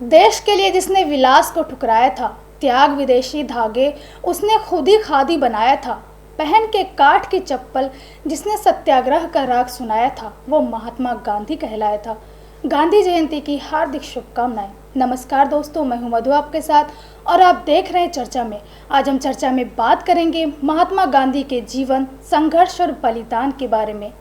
देश के लिए जिसने विलास को ठुकराया था, त्याग विदेशी धागे उसने खुद ही खादी बनाया था, पहन के काठ की चप्पल जिसने सत्याग्रह का राग सुनाया था, वो महात्मा गांधी कहलाया था। गांधी जयंती की हार्दिक शुभकामनाएं। नमस्कार दोस्तों, मैं हूं मधु आपके साथ और आप देख रहे हैं चर्चा में। आज हम चर्चा में बात करेंगे महात्मा गांधी के जीवन, संघर्ष और बलिदान के बारे में।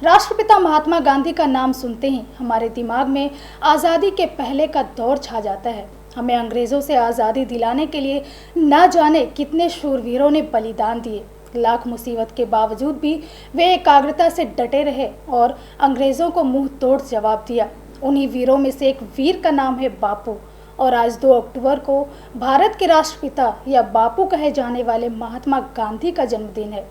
राष्ट्रपिता महात्मा गांधी का नाम सुनते ही हमारे दिमाग में आज़ादी के पहले का दौर छा जाता है। हमें अंग्रेज़ों से आज़ादी दिलाने के लिए न जाने कितने शूरवीरों ने बलिदान दिए। लाख मुसीबत के बावजूद भी वे एकाग्रता से डटे रहे और अंग्रेज़ों को मुंह तोड़ जवाब दिया। उन्हीं वीरों में से एक वीर का नाम है बापू, और आज 2 अक्टूबर को भारत के राष्ट्रपिता या बापू कहे जाने वाले महात्मा गांधी का जन्मदिन है।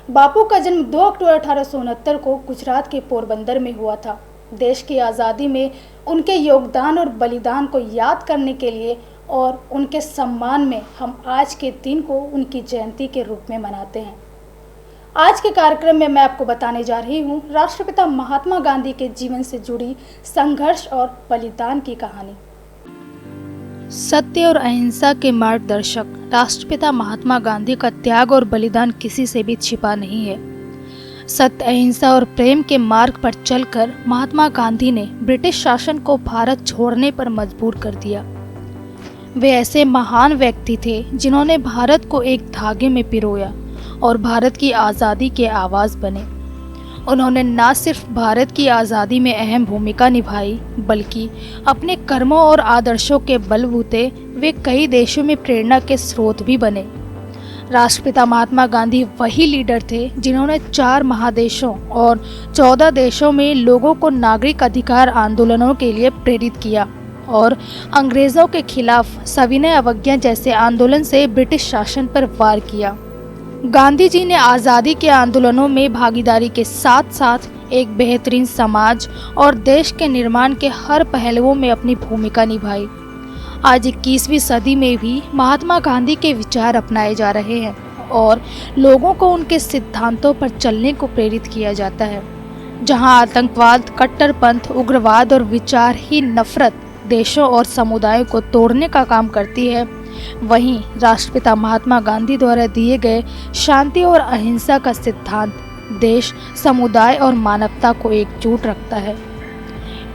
बापू का जन्म 2 अक्टूबर 1869 को गुजरात के पोरबंदर में हुआ था। देश की आज़ादी में उनके योगदान और बलिदान को याद करने के लिए और उनके सम्मान में हम आज के दिन को उनकी जयंती के रूप में मनाते हैं। आज के कार्यक्रम में मैं आपको बताने जा रही हूँ राष्ट्रपिता महात्मा गांधी के जीवन से जुड़ी संघर्ष और बलिदान की कहानी। सत्य और अहिंसा के मार्गदर्शक राष्ट्रपिता महात्मा गांधी का त्याग और बलिदान किसी से भी छिपा नहीं है। सत्य, अहिंसा और प्रेम के मार्ग पर चलकर महात्मा गांधी ने ब्रिटिश शासन को भारत छोड़ने पर मजबूर कर दिया। वे ऐसे महान व्यक्ति थे जिन्होंने भारत को एक धागे में पिरोया और भारत की आज़ादी के आवाज़ बने। उन्होंने न सिर्फ भारत की आज़ादी में अहम भूमिका निभाई, बल्कि अपने कर्मों और आदर्शों के बलबूते वे कई देशों में प्रेरणा के स्रोत भी बने। राष्ट्रपिता महात्मा गांधी वही लीडर थे जिन्होंने 4 महादेशों और 14 देशों में लोगों को नागरिक अधिकार आंदोलनों के लिए प्रेरित किया और अंग्रेज़ों के खिलाफ सविनय अवज्ञा जैसे आंदोलन से ब्रिटिश शासन पर वार किया। गांधी जी ने आज़ादी के आंदोलनों में भागीदारी के साथ साथ एक बेहतरीन समाज और देश के निर्माण के हर पहलुओं में अपनी भूमिका निभाई। आज 21वीं सदी में भी महात्मा गांधी के विचार अपनाए जा रहे हैं और लोगों को उनके सिद्धांतों पर चलने को प्रेरित किया जाता है। जहां आतंकवाद, कट्टरपंथ, उग्रवाद और विचारहीन नफरत देशों और समुदायों को तोड़ने का काम करती है, वहीं राष्ट्रपिता महात्मा गांधी द्वारा दिए गए शांति और अहिंसा का सिद्धांत देश, समुदाय और मानवता को एकजुट रखता है।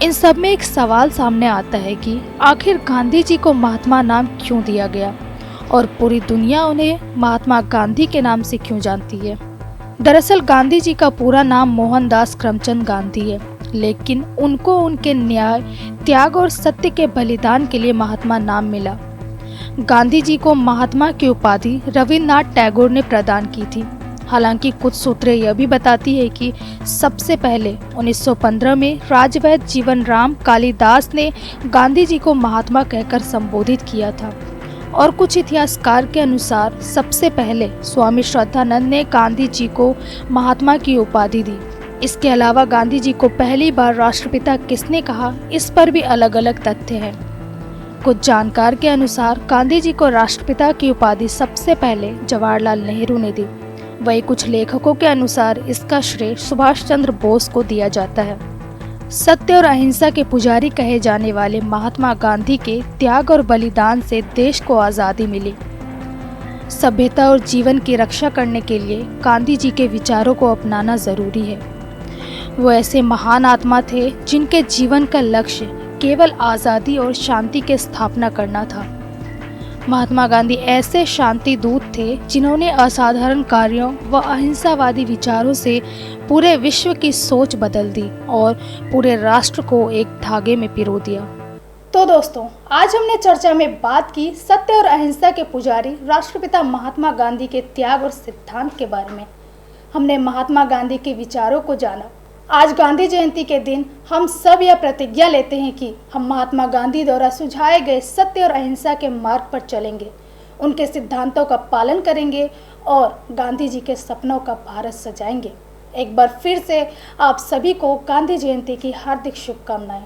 इन सब में एक सवाल सामने आता है कि आखिर गांधी जी को महात्मा नाम क्यों दिया गया और पूरी दुनिया उन्हें महात्मा गांधी के नाम से क्यों जानती है। दरअसल गांधी जी का पूरा नाम मोहनदास करमचंद गांधी है, लेकिन उनको उनके न्याय, त्याग और सत्य के बलिदान के लिए महात्मा नाम मिला। गांधी जी को महात्मा की उपाधि रविन्द्रनाथ टैगोर ने प्रदान की थी। हालांकि कुछ सूत्रें यह भी बताती है कि सबसे पहले 1915 में राजवैद्य जीवन राम कालिदास ने गांधी जी को महात्मा कहकर संबोधित किया था, और कुछ इतिहासकार के अनुसार सबसे पहले स्वामी श्रद्धानंद ने गांधी जी को महात्मा की उपाधि दी। इसके अलावा गांधी जी को पहली बार राष्ट्रपिता किसने कहा, इस पर भी अलग अलग तथ्य हैं। कुछ जानकार के अनुसार गांधी जी को राष्ट्रपिता की उपाधि सबसे पहले जवाहरलाल नेहरू ने दी। वहीं कुछ लेखकों के अनुसार इसका श्रेय सुभाष चंद्र बोस को दिया जाता है। सत्य और अहिंसा के पुजारी कहे जाने वाले महात्मा गांधी के त्याग और बलिदान से देश को आज़ादी मिली। सभ्यता और जीवन की रक्षा करने के लिए गांधी जी के विचारों को अपनाना जरूरी है। वो ऐसे महान आत्मा थे जिनके जीवन का लक्ष्य केवल आज़ादी और शांति की स्थापना करना था। महात्मा गांधी ऐसे शांति दूत थे जिन्होंने असाधारण कार्यों व अहिंसावादी विचारों से पूरे विश्व की सोच बदल दी और पूरे राष्ट्र को एक धागे में पिरो दिया। तो दोस्तों, आज हमने चर्चा में बात की सत्य और अहिंसा के पुजारी राष्ट्रपिता महात्मा गांधी के त्याग और सिद्धांत के बारे में। हमने महात्मा गांधी के विचारों को जाना। आज गांधी जयंती के दिन हम सब यह प्रतिज्ञा लेते हैं कि हम महात्मा गांधी द्वारा सुझाए गए सत्य और अहिंसा के मार्ग पर चलेंगे, उनके सिद्धांतों का पालन करेंगे और गांधी जी के सपनों का भारत सजाएंगे। एक बार फिर से आप सभी को गांधी जयंती की हार्दिक शुभकामनाएं।